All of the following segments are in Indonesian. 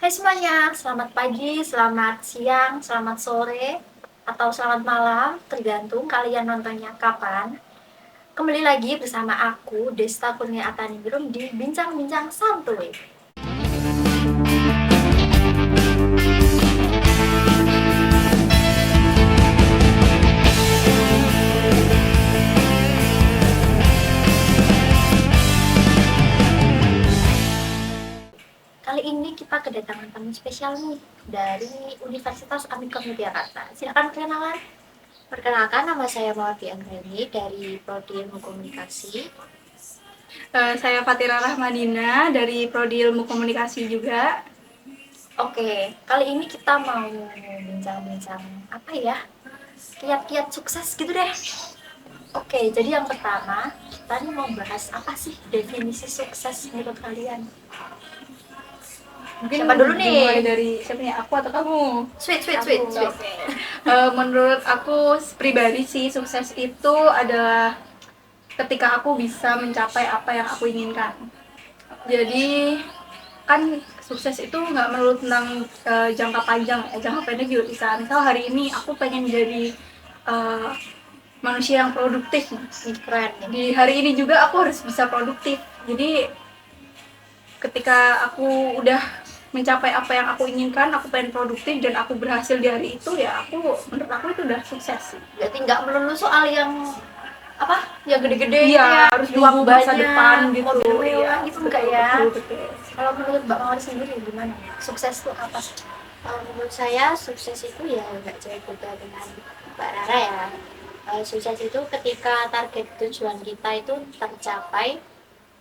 Hai semuanya, selamat pagi, selamat siang, selamat sore, atau selamat malam, tergantung kalian nontonnya kapan. Kembali lagi bersama aku, Desta Kurnia Ataningrum di Bincang-Bincang Santuy. Kali ini kita kedatangan tamu spesial nih dari Universitas Amika Yogyakarta. Silakan perkenalan. Perkenalkan, nama saya Mawati Anggreni dari Prodi Ilmu Komunikasi. Saya Fatira Rahmadina dari Prodi Ilmu Komunikasi juga. Oke, kali ini kita mau bincang-bincang apa ya? Kiat-kiat sukses gitu deh. Oke, jadi yang pertama kita nih mau bahas apa sih definisi sukses menurut kalian? Mungkin Siapa dulu nih? dimulai dari siapa nih? Aku atau kamu? Sweet. Oke. Menurut aku pribadi sih, sukses itu adalah ketika aku bisa mencapai apa yang aku inginkan. Jadi kan sukses itu nggak melulu tentang jangka panjang, jangka pendek juga bisa. Misal hari ini aku pengen jadi uh, manusia yang produktif. Keren nih. Di hari ini juga aku harus bisa produktif. Jadi ketika aku udah mencapai apa yang aku inginkan, aku pengen produktif dan aku berhasil di hari itu, ya menurut aku itu udah sukses sih. Berarti nggak melulu soal yang apa? Yang gede-gede Iya, gitu ya. harus Uang nunggu masa banyak, depan gitu. mobil mewah Iya, gitu betul, enggak ya? betul. Kalau menurut Mbak Mawar sendiri gimana? Sukses itu apa sih? Menurut saya sukses itu ya nggak jauh beda dengan Mbak Rara ya. Sukses itu ketika target tujuan kita itu tercapai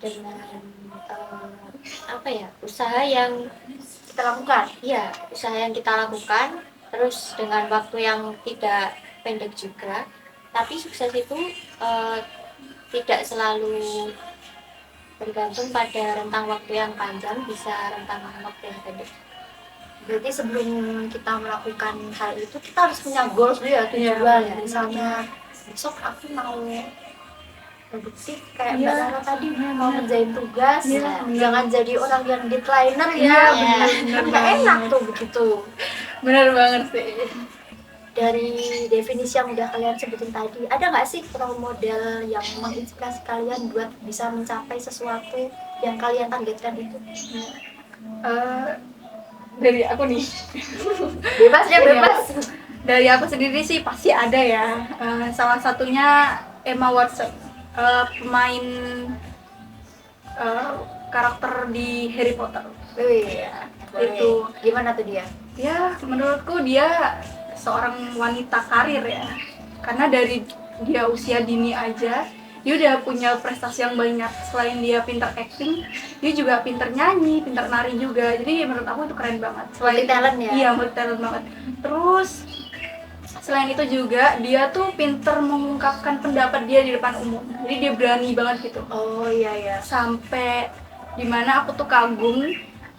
dengan usaha yang Kita lakukan. ya usaha yang kita lakukan, terus dengan waktu yang tidak pendek juga. Tapi sukses itu eh, tidak selalu bergantung pada rentang waktu yang panjang, bisa rentang waktu yang pendek. Berarti sebelum kita melakukan hal itu kita harus punya goals dulu ya, tujuan Iya, misalnya besok aku mau produktif kayak Iya. Mbak Rara tadi mau ngerjain tugas. Iya, Jangan jadi orang yang deadlineer ya. Iya, Kan benar nggak enak banget. tuh begitu. Benar banget sih. Dari definisi yang udah kalian sebutin tadi, ada nggak sih role model yang menginspirasi kalian buat bisa mencapai sesuatu yang kalian targetkan itu? Eh, dari aku nih. Bebas ya, bebas. Dari aku sendiri sih pasti ada ya. Salah satunya Emma Watson, pemain karakter di Harry Potter. Wih, Itu gimana tuh dia? ya, menurutku dia seorang wanita karir ya, karena dari dia usia dini aja dia udah punya prestasi yang banyak. Selain dia pintar acting, dia juga pintar nyanyi, pintar nari juga. Jadi menurut aku itu keren banget. Multi talent ya? Iya, multi talent banget. Terus selain itu juga dia tuh pintar mengungkapkan pendapat dia di depan umum. Jadi dia berani banget gitu. Oh iya. Sampai dimana aku tuh kagum,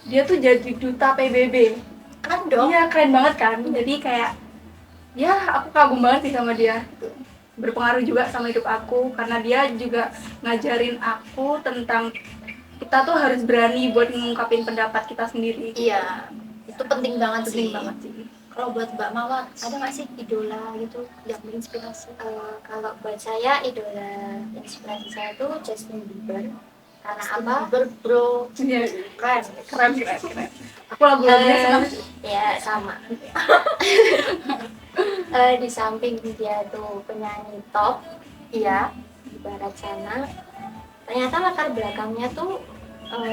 dia tuh jadi duta PBB. Kan dong. Iya, keren banget kan. Jadi kayak ya aku kagum banget sih sama dia. Berpengaruh juga sama hidup aku karena dia juga ngajarin aku tentang kita tuh harus berani buat mengungkapin pendapat kita sendiri. Iya, itu penting banget Penting sih. banget sih. Kalau buat Mbak Mawar, ada nggak sih idola gitu yang menginspirasi? Kalau buat saya, idola inspirasi saya itu Justin Bieber. Karena Justin apa? Bieber, bro. Iya, Keren. Aku lagu-lagunya senang. Ya sama. Di samping dia tuh penyanyi top, Iya. di barat sana, ternyata latar belakangnya tuh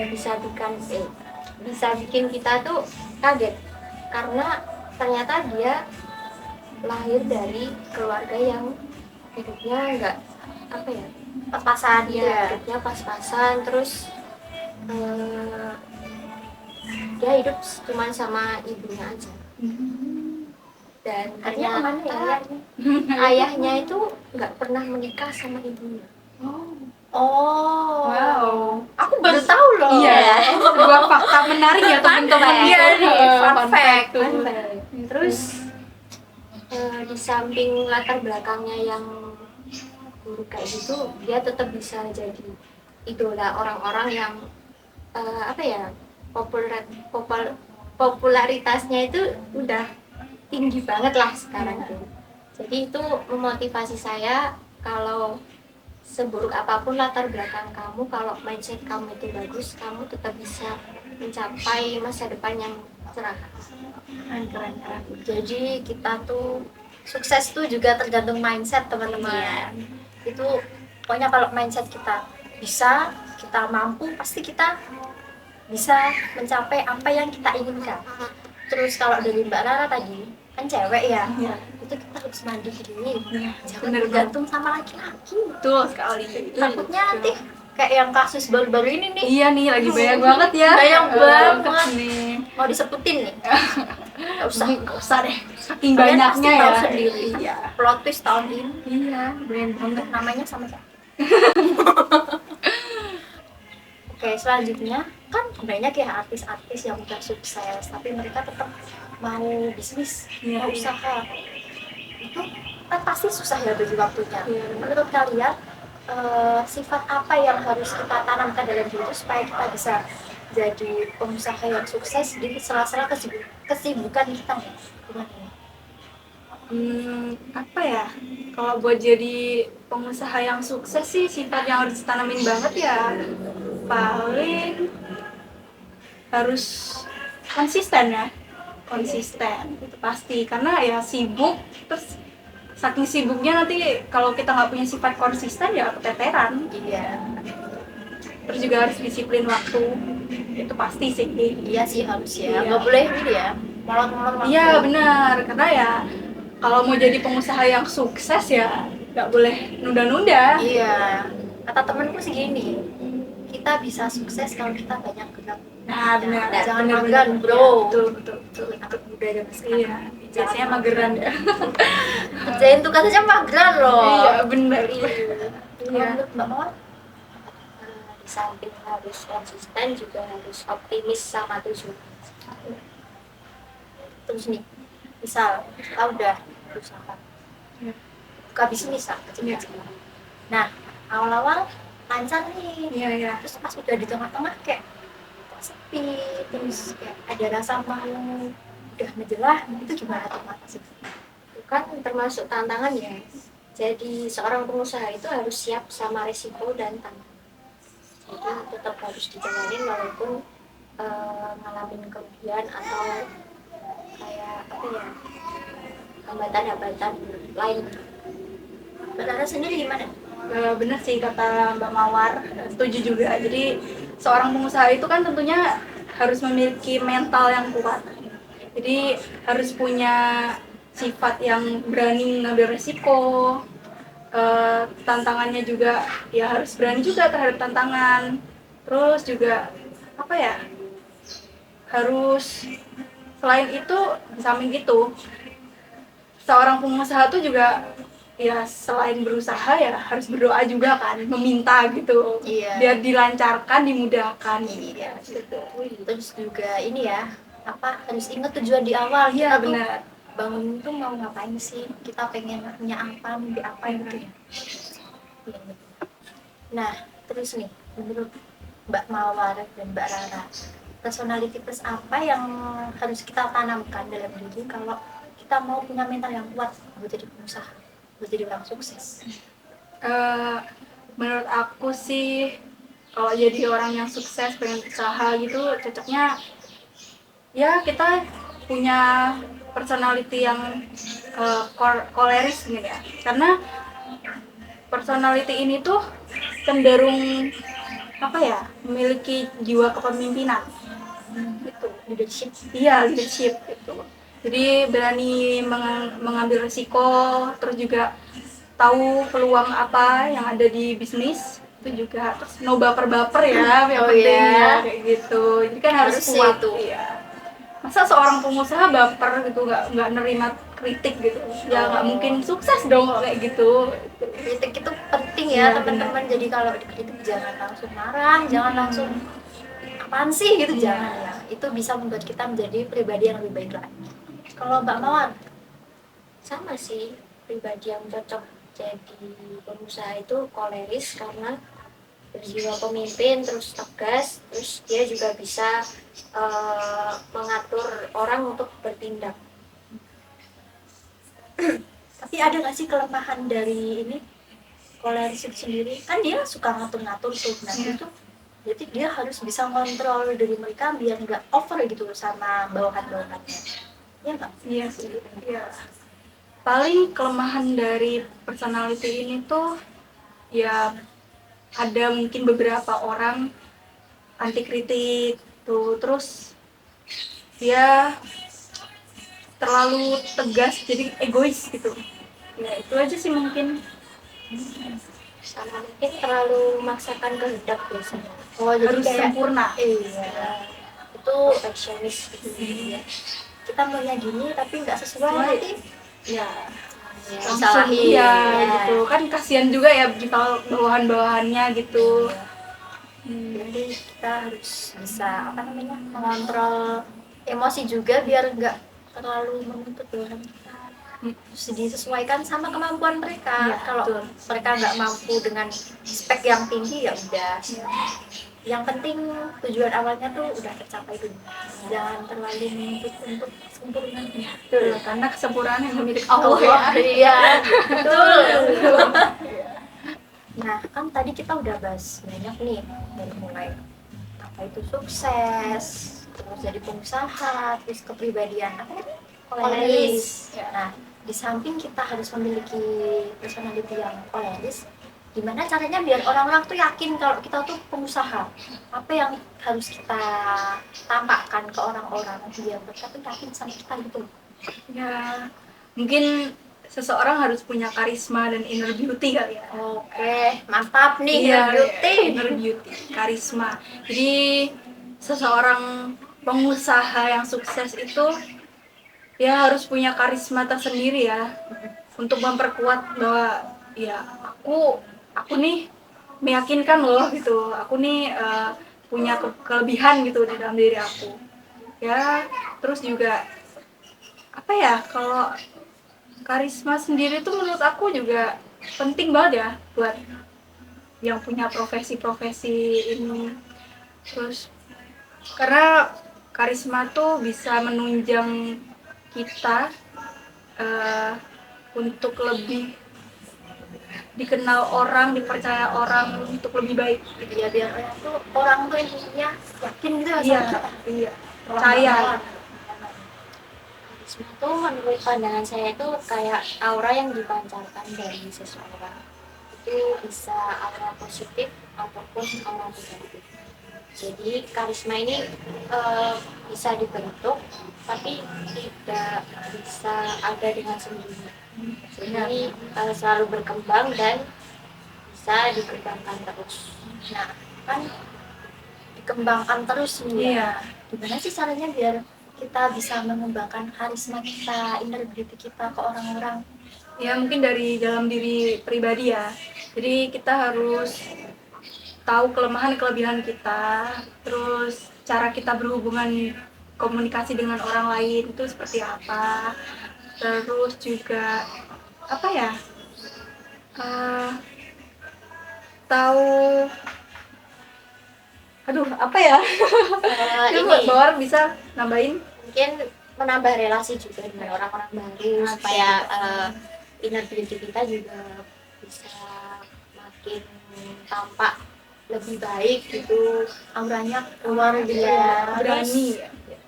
bisa bikin kita tuh kaget, karena ternyata dia lahir dari keluarga yang hidupnya nggak Pas-pasan gitu ya. hidupnya pas-pasan. Terus dia hidup cuma sama ibunya aja, dan Artinya kemana ya? ternyata ayahnya itu nggak pernah menikah sama ibunya. Oh. Wow. Aku baru tahu loh. Iya, sebuah fakta menarik ya teman-teman. Iya nih, fun fact. tuh. Terus di samping latar belakangnya yang buruk kayak gitu, dia tetap bisa jadi idola orang-orang yang populer popularitasnya itu udah tinggi banget lah sekarang tuh. Jadi itu memotivasi saya kalau seburuk apapun latar belakang kamu, kalau mindset kamu itu bagus, kamu tetap bisa mencapai masa depan yang cerah. Keren. Jadi kita tuh sukses tuh juga tergantung mindset teman-teman. Itu pokoknya kalau mindset kita bisa, kita mampu, pasti kita bisa mencapai apa yang kita inginkan. Terus kalau dari Mbak Rara tadi kan cewek ya, Iya. itu kita harus mandiri, jangan Bener bergantung sama laki-laki. Betul sekali. Takutnya nanti kayak yang kasus baru-baru ini nih, Iya nih, lagi banyak banget ya. Banyak banget. nih. mau disebutin nih, nggak usah deh. Saking Kalian banyaknya pasti ya. tahu sendiri. Iya. Plot twist tahun ini Iya, banyak banget. namanya sama siapa? Oke, selanjutnya kan banyak ya artis-artis yang udah sukses tapi mereka tetap mau bisnis, Iya, mau iya. usaha. Itu kan pasti susah ya bagi waktunya. Iya. Menurut kalian sifat apa yang harus kita tanamkan dalam diri itu supaya kita bisa jadi pengusaha yang sukses di sela-sela kesibukan kita nih? Gimana? Apa ya? Kalau buat jadi pengusaha yang sukses sih sifat yang harus ditanamin banget ya paling harus konsisten ya. Konsisten itu pasti karena ya sibuk, terus saking sibuknya nanti kalau kita nggak punya sifat konsisten ya keteteran. Iya, Terus juga harus disiplin waktu, itu pasti sih. iya sih harus ya. Iya. Nggak boleh ini ya, molor-molor waktu. Iya benar, karena ya kalau mau jadi pengusaha yang sukses ya nggak boleh nunda-nunda. Iya, kata temenku sih gini, kita bisa sukses kalau kita banyak gerak. Nah benar, Jangan benar, mageran, benar. bro. Betul, betul, betul. Anak muda zaman sekarang. Iya, biasanya mageran ya. Kerjain tugas aja mageran loh. Iya benar. Iya. Iya. Menurut Mbak Mawar? Di samping harus konsisten juga harus optimis sama tujuan. Terus nih, misal kita udah berusaha Iya. buka bisnis lah kecil-kecil. Nah, awal-awal lancar nih. Iya, iya. Terus pas udah di tengah-tengah kayak sepi, terus kayak ada rasa mau udah menjelah, itu gimana tuh Mas? Itu kan termasuk tantangan ya. Jadi seorang pengusaha itu harus siap sama risiko dan tantangan. Jadi tetap harus dijalanin walaupun ngalamin kerugian atau kayak apa ya, hambatan-hambatan lain. Mbak Rara sendiri gimana? Bener sih kata Mbak Mawar, setuju juga. Jadi seorang pengusaha itu kan tentunya harus memiliki mental yang kuat. Jadi harus punya sifat yang berani ngambil resiko. Tantangannya juga ya harus berani juga terhadap tantangan. Terus juga apa ya? Harus selain itu, di samping itu seorang pengusaha tuh juga ya selain berusaha ya harus berdoa juga kan, meminta gitu. Iya. Biar dilancarkan, dimudahkan. Iya. Gitu. Terus juga ini ya, apa harus ingat tujuan di awal. Iya Kita tuh benar. bangun tuh mau ngapain sih? Kita pengen punya apa, mimpi apa gitu ya. Iya. Nah, terus nih, menurut Mbak Mawar dan Mbak Rara, personality plus apa yang harus kita tanamkan dalam diri kalau kita mau punya mental yang kuat buat jadi pengusaha, buat jadi orang sukses? Menurut aku sih kalau jadi orang yang sukses pengen usaha gitu cocoknya ya kita punya personality yang koleris gitu ya, karena personality ini tuh cenderung apa ya, memiliki jiwa kepemimpinan gitu. Leadership. Iya, leadership gitu. Jadi berani mengambil risiko, terus juga tahu peluang apa yang ada di bisnis, itu juga. Terus no baper-baper ya, yang Oh, penting iya. ya, kayak gitu. Jadi kan harus Harus sih kuat itu. Iya. Masa seorang pengusaha baper gitu, nggak nerima kritik gitu, ya nggak mungkin sukses dong kalau kayak gitu. Kritik itu penting Iya, ya teman-teman. Jadi kalau dikritik jangan langsung marah, jangan langsung apaan sih gitu, Iya. jangan ya. Itu bisa membuat kita menjadi pribadi yang lebih baik lagi. Kalau Mbak Mawar, Sama sih, pribadi yang cocok jadi pengusaha itu koleris karena berjiwa pemimpin, terus tegas, terus dia juga bisa mengatur orang untuk bertindak. Tapi ada nggak sih kelemahan dari ini koleris itu sendiri? Kan dia suka ngatur-ngatur tuh, nah Iya. itu jadi dia harus bisa ngontrol dari mereka biar nggak over gitu sama bawahan-bawahannya. Iya nggak? Iya sih. Iya. Paling kelemahan dari personality ini tuh ya ada mungkin beberapa orang anti kritik tuh, terus dia terlalu tegas jadi egois gitu. Ya itu aja sih mungkin. Sama mungkin terlalu memaksakan kehendak biasanya, Oh jadi Harus kayak sempurna. iya itu perfeksionis gitu. kita maunya gini tapi nggak sesuai nanti Ya Ya, langsung disalahin. iya Ya. gitu kan, kasihan juga ya kita bawahan-bawahannya gitu. Jadi kita harus bisa apa namanya mengontrol emosi juga biar nggak terlalu menuntut bawahan kita. Terus disesuaikan sama kemampuan mereka. Iya, Kalau betul. mereka nggak mampu dengan spek yang tinggi ya udah. Yang penting tujuan awalnya tuh udah tercapai dulu. Jangan terlalu menuntut untuk sempurna. Betul, karena kesempurnaan yang milik Allah ya. Iya, betul. Nah, kan tadi kita udah bahas banyak nih dari mulai apa itu sukses, terus jadi pengusaha, terus kepribadian apa tadi? Koleris. Nah, di samping kita harus memiliki personality yang koleris, gimana caranya biar orang-orang tuh yakin kalau kita tuh pengusaha? Apa yang harus kita tampakkan ke orang-orang biar mereka tuh yakin sama kita gitu? Ya, mungkin seseorang harus punya karisma dan inner beauty kali ya. Oke, mantap nih Iya, beauty. inner beauty, karisma. Jadi seseorang pengusaha yang sukses itu ya harus punya karisma tersendiri ya, untuk memperkuat bahwa ya aku nih meyakinkan loh gitu, aku nih punya kelebihan gitu di dalam diri aku. Ya, terus juga apa ya, kalau karisma sendiri tuh menurut aku juga penting banget ya buat yang punya profesi-profesi ini. Terus karena karisma tuh bisa menunjang kita untuk lebih dikenal orang, dipercaya orang untuk lebih baik. Ya biar orang tuh intinya yakin gitu ya Iya, sama kita. iya, percaya. Karisma itu menurut pandangan saya itu kayak aura yang dipancarkan dari seseorang. Itu bisa aura positif ataupun aura negatif. Jadi karisma ini bisa dibentuk tapi tidak bisa ada dengan sendirinya. Jadi selalu berkembang dan bisa dikembangkan terus. Nah, kan dikembangkan terus nih. Iya. Gimana sih caranya biar kita bisa mengembangkan karisma kita, inner beauty kita ke orang-orang? Ya mungkin dari dalam diri pribadi ya. Jadi kita harus tahu kelemahan kelebihan kita, terus cara kita berhubungan komunikasi dengan orang lain itu seperti apa, terus juga apa ya, tahu apa ya. Coba Ini Bawar bisa nambahin. mungkin menambah relasi juga dengan orang-orang baru Nah, supaya inner beauty kita juga bisa makin tampak lebih baik gitu, Auranya keluar gitu Iya. ya. Berani.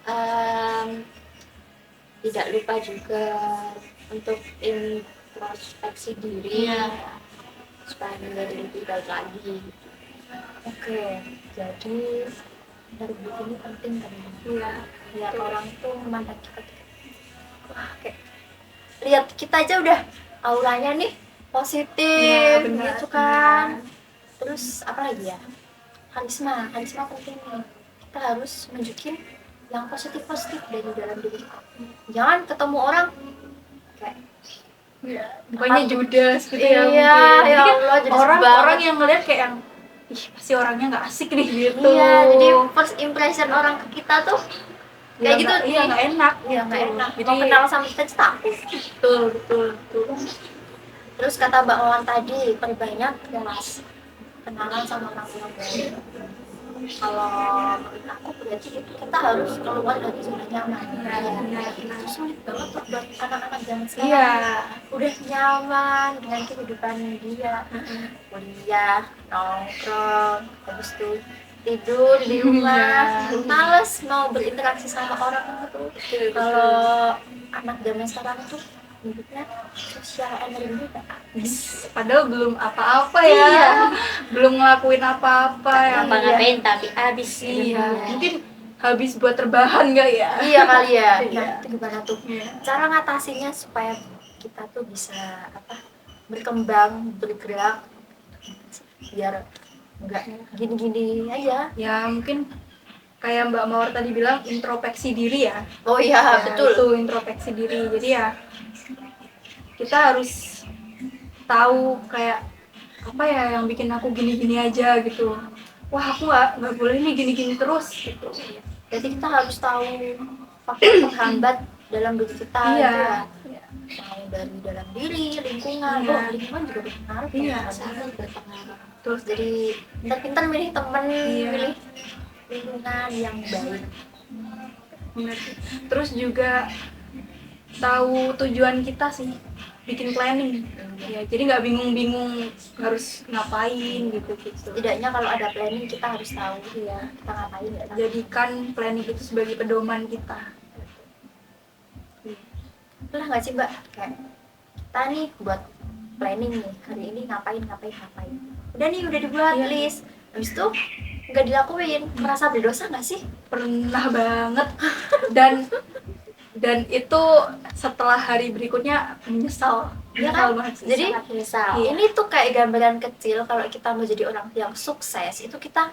Em, tidak lupa juga untuk introspeksi diri Iya. supaya menjadi lebih baik lagi. Oke, jadi inner beauty ini penting kan? Iya. Biar orang tuh memandang kita tuh, wah kayak lihat kita aja udah auranya nih positif Iya, benar. gitu kan. Terus apa lagi ya, karisma penting nih, kita harus nunjukin yang positif dari dalam diri kita. Jangan ketemu orang kayak Iya. Bukannya judes gitu ya. iya mungkin. ya Jadi kan Allah jadi orang yang ngeliat kayak yang ih pasti orangnya nggak asik nih gitu. iya, jadi first impression orang ke kita tuh kayak gitu Iya nggak enak. ya nggak enak, Jadi mau kenal sama kita aja takut. betul. Terus kata Mbak Wawan tadi, perbanyak relasi, kenalan sama orang-orang baru. Kalau menurut aku berarti itu kita harus keluar dari zona nyaman. Benar. Itu sulit banget tuh buat anak-anak zaman Iya. sekarang. Udah nyaman dengan kehidupan dia, kuliah, nongkrong, habis itu tidur di rumah, males mau berinteraksi sama orang tuh. Kalau anak zaman sekarang tuh hidupnya sosial energi udah habis. Padahal belum apa-apa ya. Iya. Belum ngelakuin apa-apa ya. Ngapa-ngapain tapi habis Iya. energinya. Mungkin habis buat terbahan nggak ya? Iya kali ya. Nah, Iya. itu gimana tuh? Iya. Cara ngatasinya supaya kita tuh bisa berkembang, bergerak biar enggak gini-gini aja. Ya mungkin kayak Mbak Mawar tadi bilang introspeksi diri ya. Oh iya, Ya, betul. itu introspeksi diri. Jadi ya kita harus tahu kayak apa ya yang bikin aku gini-gini aja gitu. Wah, aku nggak boleh nih gini-gini terus gitu. Jadi kita harus tahu faktor penghambat dalam diri kita Iya. gitu ya. Iya. Mau dari dalam diri, lingkungan. Iya. Oh, lingkungan juga berpengaruh. Iya. Sangat berpengaruh. Terus Jadi pintar-pintar milih teman, Iya. milih lingkungan yang baik. bener. Terus juga tahu tujuan kita sih, bikin planning. Ya, jadi nggak bingung-bingung harus ngapain gitu. Setidaknya kalau ada planning kita harus tahu ya kita ngapain ya. Jadikan planning itu sebagai pedoman kita. Pernah nggak sih Mbak kayak kita nih buat planning nih hari ini ngapain. Udah nih udah dibuat Iya. list. Habis itu nggak dilakuin, merasa berdosa nggak sih? Pernah banget. Dan itu setelah hari berikutnya menyesal. Iya Menyesal kan? banget sih. Jadi Sangat menyesal. Iya. ini tuh kayak gambaran kecil kalau kita mau jadi orang yang sukses itu kita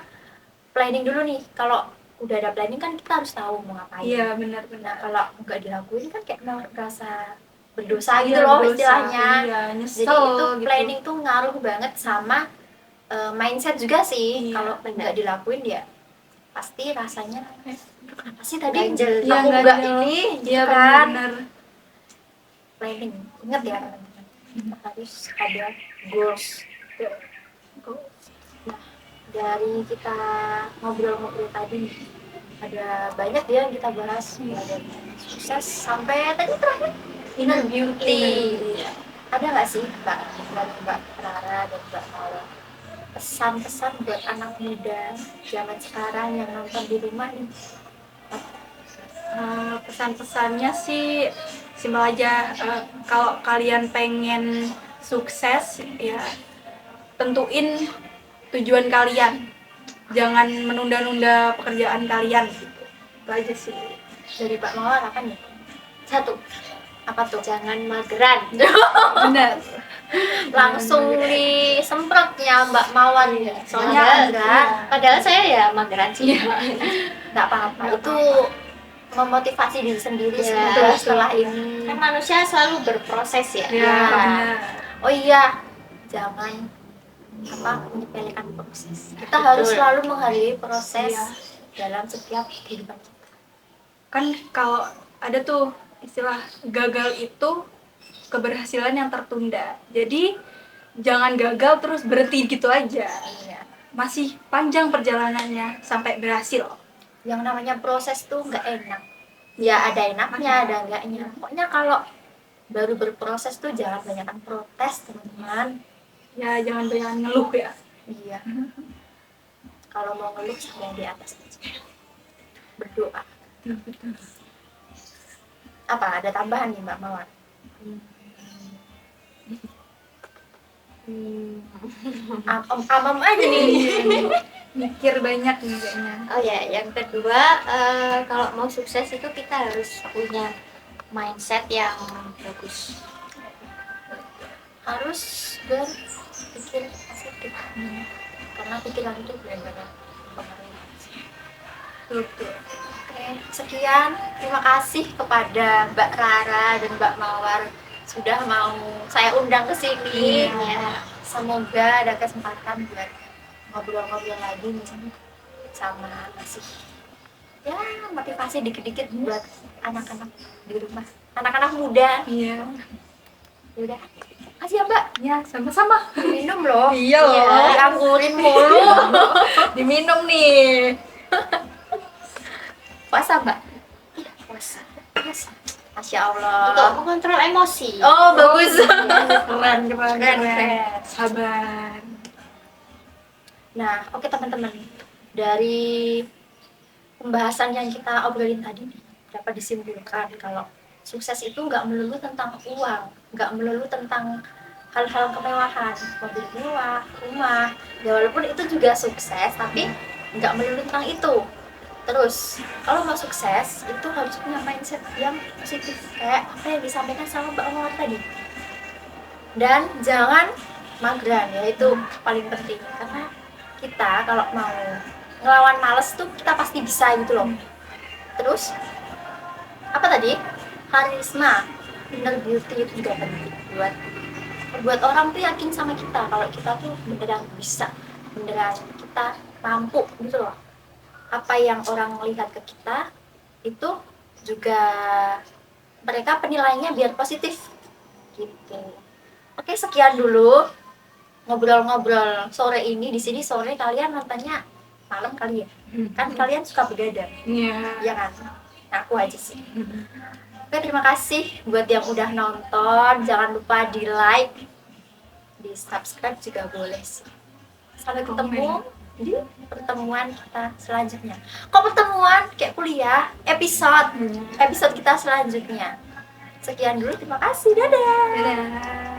planning dulu nih. Kalau udah ada planning kan kita harus tahu mau ngapain. Iya, Nah benar-benar. kalau nggak dilakuin kan kayak merasa berdosa gitu Iya, loh berdosa. istilahnya. Iya, nyesel Jadi itu gitu. planning tuh ngaruh banget sama mindset juga sih. Iya, Kalau nggak dilakuin ya pasti rasanya kenapa sih tadi Ganjel. Iya, aku nggak ganjel. ini gitu Iya, kan. benar. Planning ingat ya teman-teman, kita harus ada goals. Nah dari kita ngobrol-ngobrol tadi ada banyak ya yang kita bahas, mulai dari sukses sampai tadi terakhir inner beauty. Ada nggak sih Mbak dari Mbak Rara dan Mbak Mawar pesan-pesan buat anak muda zaman sekarang yang nonton di rumah nih? Pesan-pesannya sih simpel aja. Kalau kalian pengen sukses ya tentuin tujuan kalian, jangan menunda-nunda pekerjaan kalian gitu. Itu aja sih. Dari Mbak Mawar apa nih? Satu apa tuh? Jangan mageran. Benar. Langsung disemprotnya Mbak Mawar ya. Soalnya Padahal- enggak, Padahal saya ya mageran sih. nggak apa-apa. Itu memotivasi diri sendiri Ya, semoga setelah ini. Kan manusia selalu berproses ya. Ya, benar. Oh iya, jangan menyepelekan proses. Kita harus selalu menghargai proses Iya. dalam setiap kehidupan kita. Kan kalau ada tuh istilah gagal itu keberhasilan yang tertunda. Jadi jangan gagal terus berhenti gitu aja. Iya. Masih panjang perjalanannya sampai berhasil. Yang namanya proses tuh nggak enak. Ya ada enaknya, ada enggaknya. Pokoknya kalau baru berproses tuh jangan banyakkan protes teman-teman. Ya jangan banyak ngeluh ya. Iya. Kalau mau ngeluh sama yang di atas aja. Berdoa. Apa ada tambahan nih Mbak Mawar? Amam aja nih. Mikir banyak nih kayaknya. Oh ya, yang kedua kalau mau sukses itu kita harus punya mindset yang bagus. Harus berpikir positif. Karena pikiran itu benar-benar mempengaruhi. Betul. Oke, sekian. Terima kasih kepada Mbak Rara dan Mbak Mawar sudah mau saya undang ke sini. Iya. Semoga ada kesempatan buat ngobrol-ngobrol lagi nih sama kasih ya motivasi dikit-dikit buat anak-anak di rumah, anak-anak muda. Iya. Udah. Kasih ya Mbak. Ya, sama-sama. Minum loh. Iya loh. Dianggurin mulu. Diminum nih. Puasa Mbak? Iya puasa. Masya Allah. Untuk mengontrol emosi. Oh bagus. Keren. Keren. Sabar. Nah, oke teman-teman, dari pembahasan yang kita obrolin tadi nih, dapat disimpulkan kalau sukses itu nggak melulu tentang uang, nggak melulu tentang hal-hal kemewahan, mobil mewah, rumah. Ya walaupun itu juga sukses, tapi nggak melulu tentang itu. Terus, kalau mau sukses, itu harus punya mindset yang positif, kayak apa yang disampaikan sama Mbak Omar tadi. Dan jangan mageran, ya itu paling penting, karena kita kalau mau ngelawan males tuh kita pasti bisa gitu loh. Terus apa tadi, karisma, inner beauty itu juga penting buat orang tuh yakin sama kita kalau kita tuh beneran bisa, beneran kita mampu gitu loh. Apa yang orang lihat ke kita itu juga mereka penilaiannya biar positif gitu. Oke, sekian dulu ngobrol-ngobrol sore ini. Di sini sore, kalian nontonnya malam kali ya, kan kalian suka begadang. Iya. Ya kan, nah, aku aja sih. Oke, terima kasih buat yang udah nonton, jangan lupa di like, di subscribe juga boleh sih. Sampai ketemu di pertemuan kita selanjutnya. Kok pertemuan kayak kuliah, episode kita selanjutnya. Sekian dulu, terima kasih, dadah. Dadah.